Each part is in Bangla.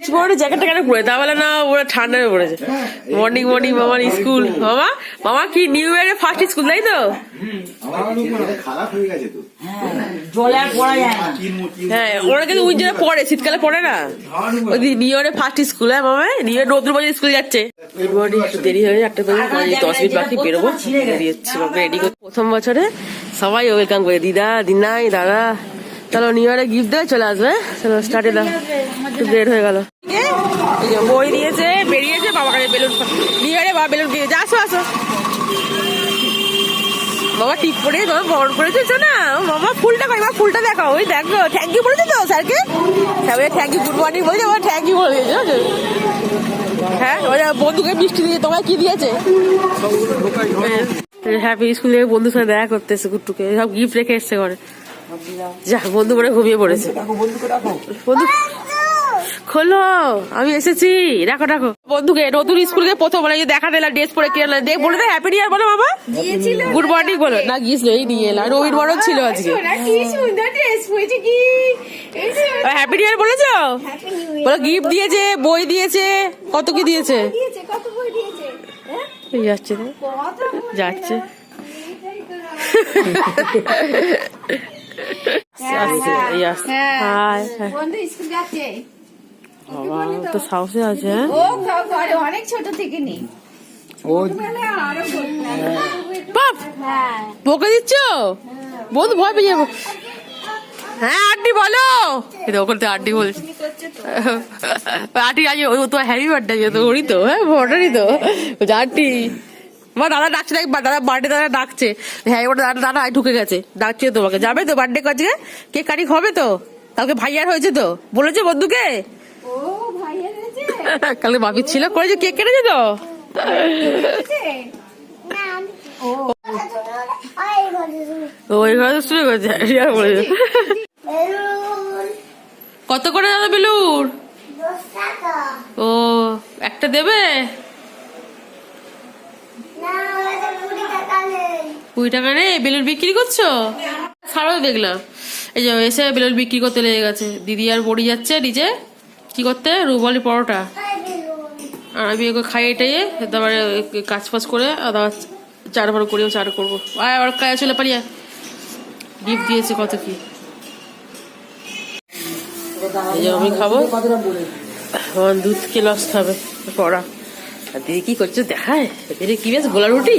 পরে জ্যাকেটটা কেন পরে তা বলে না ওরা ঠান্ডা হয়ে পড়েছে। মর্নিং মর্নিং মামার স্কুল। মামা মামা কি নিউ ইয়ারে ফার্স্ট স্কুল তাই তো? খারাপ হয়ে গেছে তো। হ্যাঁ ওরা কিন্তু উইন্টারে পড়ে, শীতকালে পড়ে না। ওই নিউ ইয়ারে ফার্স্ট স্কুল। হ্যাঁ মামা নিউ ইয়ার নতুন বছর স্কুল যাচ্ছে। Good morning. একটু দেরি হয়ে 8টা বাজে, 10 মিনিট বাকি বেরোবো। বেরিয়েছি রেডি করতে। প্রথম বছরে সবাই ওয়েলকাম করে, দিদা দিনাই দাদা চলো নিউ ইয়ারে গিফট দেয় চলে আসবে। চলো স্টার্টে দাও। একটু লেট হয়ে গেল। বই দিয়েছে, বেরিয়েছে বাবা কাছে বেলুন নিউ ইয়ারে বাবা বেলুন দিয়েছে। আসো আসো বাবা টিপ পরে তোমার বরণ করেছো না মামা। ফুলটা কই মা? ফুলটা দেখো, ওই দেখো থ্যাংক ইউ বলেছো তো স্যারকে। Sir thank you good morning বলেছে, আমার থ্যাংক ইউ বলে দিয়েছে। হ্যাঁ ওই বন্ধুকে মিষ্টি দিয়েছে, তোমায় কি দিয়েছে? হ্যাপি স্কুল থেকে বন্ধুর সাথে দেখা করতে এসে গুট্টুকে সব গিফট রেখে এসছে ঘরে। যা বন্ধু মনে ঘুমিয়ে পড়েছে। বন্ধু খোলো, আমি এসেছি। রাখো রাখো বন্ধুকে। নতুন স্কুলকে প্রথম বলে দেখা দিলাম ড্রেস পরে কিনে দেখ বলে দে হ্যাপি নিউ ইয়ার বলো বাবা। গুড মর্নিং বলো না। গিয়েছিল এই নিয়ে এলাম, রবির বরণ ছিল আজকে। হ্যাপি নিউ ইয়ার বলেছো? বলো গিফট দিয়েছে, বই দিয়েছে, কত কি দিয়েছে। যাচ্ছে যাচ্ছে তো সাহসে আছে। অনেক ছোট থেকে নেই বকে দিচ্ছ বন্ধু, ভয় পেয়ে যাবো। হ্যাঁ আন্টি বলো। ওখান থেকে আন্টি বলছি। আন্টি আজ ও তো হ্যাপি বার্থডে তো ওরই তো। হ্যাঁ ভোটারই তো আন্টি। মা দাদা ডাকছে, দাদা বার্থডে দাদা ডাকছে। হ্যাঁ ওটা দাদা দাদা ঢুকে গেছে, ডাকছে তোমাকে। যাবে তো বার্থডে কাজকে? কেক কাটিং হবে তো? কালকে ভাইয়ার হয়েছে তো বলেছে বন্ধুকে। কালকে বাপির ছিল করেছে, কেক কেটেছে তো। ওই ঘরে শুরু করেছে। কত করে দাদা বেলুন? ও একটা দেবে? 20 টাকা নেই? বেলুন বিক্রি করছো? সারাও দেখলাম এই যে এসে বেলুন বিক্রি করতে লেগে গেছে। দিদি আর বড়ি যাচ্ছে নিচে কি করতে, রুমালি পরোটা। আর আমি ওকে খাইয়ে টাইয়ে তারপরে কাজ ফাজ করে আবার চার ভালো করেও চার করবো। আর কাজ চলে পারিয়া গিফট দিয়েছে কত কি। এই যে আমি খাবো, আমার দুধ কে লস খাবে পড়া। আর দিদি কি করছে দেখায়। দিদি কি বেশ গোলা রুটি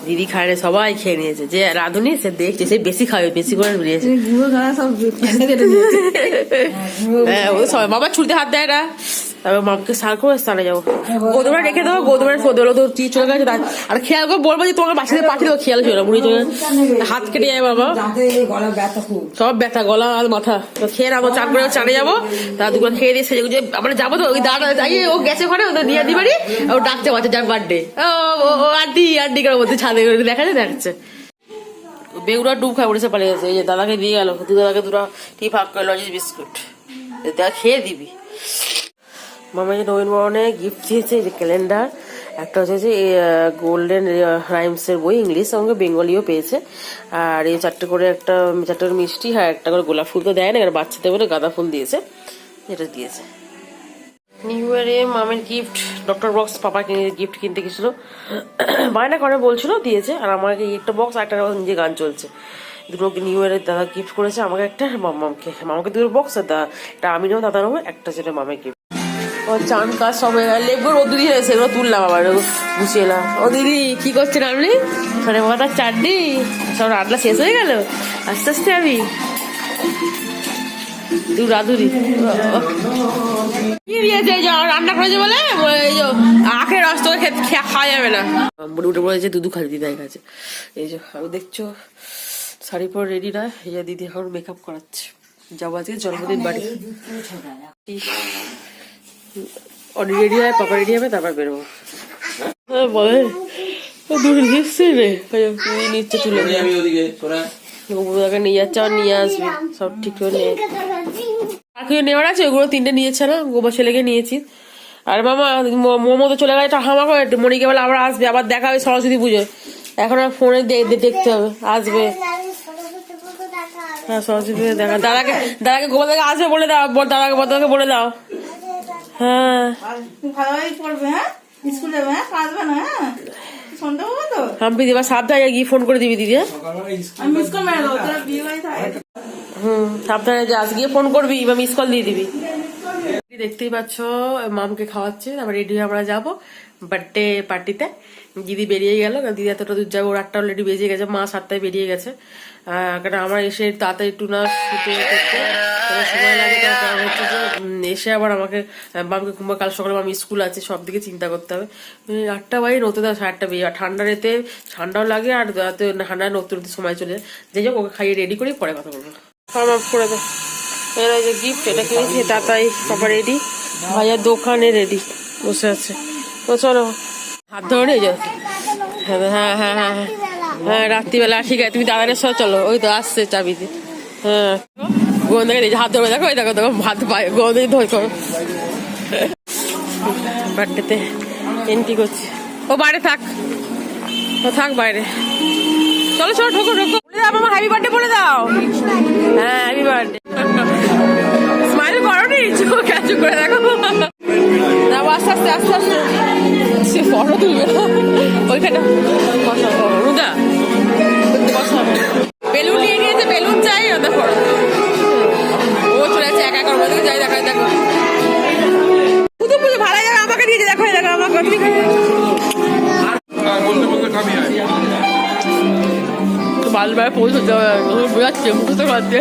দিদি খায় রে, সবাই খেয়ে নিয়েছে। যে রাঁধুনি সে দেখছে সে বেশি খাবে, বেশি করে নিয়েছে। হ্যাঁ ও সবাই বাবা ছুটিতে হাত দেয় না। তারপর মামকে সার করে স্নানে যাবো। গোদমা রেখে দেবো, গোদমার সদেলো তো চলে গেছে। আর খেয়াল করে বলবো যে তোমাকে বাসিতে পাঠিয়ে দেবো, খেয়াল ছিল বুড়ি চলে হাত কেটে যায় বাবা। সব ব্যথা গলা আর মাথা। তো খেয়ে রাখবো, চান করে চানে যাবো। তার দুপুর খেয়ে দিয়ে সেজে আমরা যাবো তো। ওই দাঁড়া যাই ও গেছে ওখানে নিয়ে দি বাড়ি। ও ডাকছে বাচ্চা যার বার্থডে। ও আন্টি আন্টি করে বলতে ছাদে দেখা যায় দেখছে। বেগুড়া ডুব খায় উড়েছে পালিয়ে গেছে। এই যে দাদাকে দিয়ে গেল, দাদাকে দুটো টি ভাগ করে লজিস বিস্কুট দেখা খেয়ে দিবি। মামা যে নবীন বরণে গিফট দিয়েছে, যে ক্যালেন্ডার একটা হচ্ছে যে গোল্ডেন রাইমস এর বই, ইংলিশ সঙ্গে বেঙ্গলিও পেয়েছে। আর এই 4টে করে একটা 4টে করে মিষ্টি, হ্যাঁ একটা করে গোলাপ ফুল তো দেয় না, এবার বাচ্চাদের বলে গাঁদা ফুল দিয়েছে, এটা দিয়েছে। নিউ ইয়ারে মামের গিফট ডক্টর বক্স পাপা গিফট কিনতে গেছিল, বায়না করে বলছিল দিয়েছে। আর আমাকে একটা বক্স আর একটা নিজে গান চলছে। দুটো নিউ ইয়ারে দাদা গিফট করেছে আমাকে একটা, মামাকে মামাকে দুটো বক্স। আর একটা আমি নেবো, দাদা নেবো একটা, যেটা মামের গিফট। ও চান কাজ সব লেবু রোদ্দুরি হয়েছে, সেগুলো তুললাম আবার গুছিয়ে এলাম। ও দিদি কি করছেন আপনি? মানে মাথার চাটনি সব রান্না শেষ হয়ে গেল আস্তে আস্তে। আমি দু রাধুরি কি দিয়েছে রান্না করেছে বলে এই যে আখের রস তোকে খাওয়া যাবে না। বুড়ি উঠে বলেছে দুধু খালি দিদার কাছে। এই যে আমি দেখছো শাড়ি পর রেডি না, এই যে দিদি এখন মেকআপ করাচ্ছে। যাবো আজকে জন্মদিন বাড়ি। অনেক রেডি হয়, পাপা রেডি হবে, তারপর বেরোবো। বলে নিচ্ছে তুলে দাদাকে নিয়ে যাচ্ছে, আবার নিয়ে আসবে সব ঠিক করে নিয়ে। আর কেউ নেওয়ার আছে ওগুলো 3টে নিয়েছে না, গোবা ছেলেকে নিয়েছি। আর মামা মোমো তো চলে গেছে, হামা করে মনিকে বলে আবার আসবে, আবার দেখা হবে সরস্বতী পুজো। এখন আর ফোনে দেখতে হবে, আসবে। হ্যাঁ সরস্বতী পুজো দেখা। দাদাকে গোবা থেকে আসবে বলে দাও, দাদাকে বলে দাও। হ্যাঁ তুমি ভালোভাবে পড়বে, হ্যাঁ স্কুল যাবে, হ্যাঁ কাঁদবে না, হ্যাঁ শুনতে পাবো তো। আমি দিবা সাবধানে গিয়ে ফোন করে দিবি দিদি, হ্যাঁ? আমি মিস কল মেরে দেবো, তোরা বিয়ে বাড়ি থাকে। সাবধানে যাস, গিয়ে ফোন করবি বা মিস কল দিয়ে দিবি। দেখতেই পাচ্ছ মামকে খাওয়াচ্ছে, তারপর রেডি হয়ে আমরা যাবো বার্থডে পার্টিতে। দিদি বেরিয়ে গেল, কারণ দিদি এতটা দূর যাবো, ওর 8টা অলরেডি বেজে গেছে, মা 7টায় বেরিয়ে গেছে। কারণ আমার এসে তাড়াতাড়ি একটু না শুতে করতে সময় লাগে, তার কারণ হচ্ছে যে এসে আবার আমাকে মামকে ঘুমা, কাল সকালে আমি স্কুল আছে, সব দিকে চিন্তা করতে হবে। 8টা বাজে নতে দাও, 8টা বেজে, আর ঠান্ডার এতে ঠান্ডাও লাগে, আর ঠান্ডা নতুন সময় চলে যায়। যাই হোক, ওকে খাইয়ে রেডি করি, পরে কথা বলবো। করে দে, এর যে গিফট এটা কিনেছি, তাতাই সবার রেডি, ভাইয়ার দোকানে রেডি বসে আছে। তো চলো হাত ধরে নিয়ে যাও। হ্যাঁ হ্যাঁ হ্যাঁ হ্যাঁ হ্যাঁ, রাত্রিবেলা ঠিক আছে, তুমি দাদারের সাথে চলো, ওই তো আসছে চাবিতে। হ্যাঁ গোয়েন্দাকে দিয়েছে, হাত ধরে দেখো, ওই দেখো দেখো হাত পায়, গোয়েন্দাকে ধরে করো। বার্থডেতে এন্ট্রি করছি, ও বাইরে থাক, ও থাক বাইরে। চলো চলো, ঢোকো ঢোকো, বলে দাও মামা হ্যাপি বার্থডে বলে দাও। হ্যাঁ হ্যাপি বার্থডে, স্মাইল করো নি, চোখ ক্যাচু করে দেখো। আস্তে আস্তে আস্তে আস্তে সে ফটো তুলবে ওইখানে। রুদা বেলুন নিয়ে নিয়েছে, বেলুন চাই, দেখো ও চলে যাচ্ছে একা একা, ওদিকে যাই, দেখো দেখো পুজো পুজো ভালো যাবে, আমাকে নিয়েছে, দেখো দেখো আমাকে, তুমি বালবায় পৌঁছতে হবে, বোঝাচ্ছে মুখে তো পাচ্ছে।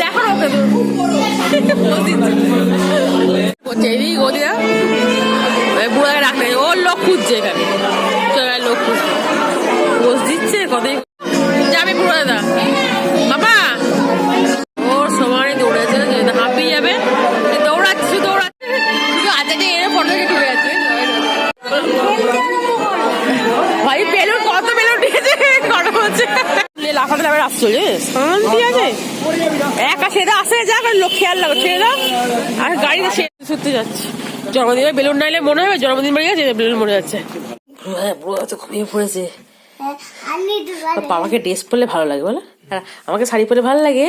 দেখো না ওকে করছে এই ওদিরা বুড়াকে রাখতে, ওর লোক খুঁজছে এখানে, লোক খুঁজছে, পোজ দিচ্ছে কতই যাবে বুড়ো দাদা। বাবা ওর সবারই দৌড়াচ্ছে, হাঁপিয়ে যাবে, দৌড়াচ্ছে দৌড়াচ্ছে, শুধু আজকে এর ফটো থেকে ঢুকে যাচ্ছে। ভাই বেলুন, কত বেলুন নিয়েছে, কত হচ্ছে লাফাতে লাফাতে আসছে, শান্তি আছে, একা সেদা আসে যাক, লোক খেয়াল লাগবে, ছেড়ে দাও। আর গাড়িতে সত্যি যাচ্ছে, জন্মদিনের বেলুন নাইলে মনে হবে জন্মদিন বেড়ে গেছে, বেলুন মনে যাচ্ছে। হ্যাঁ বুড়ো তো ঘুমিয়ে পড়েছে। বাবাকে ড্রেস পরলে ভালো লাগে বলো, আমাকে শাড়ি পরে ভালো লাগে,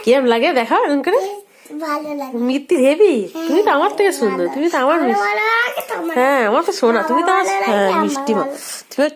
কিরম লাগে দেখা করে মিত্তি হেবি, তুমি তো আমার থেকে সুন্দর, তুমি তো আমার মিষ্টি, হ্যাঁ আমার তো সোনা, তুমি তো আমার, হ্যাঁ মিষ্টি মা, তুমি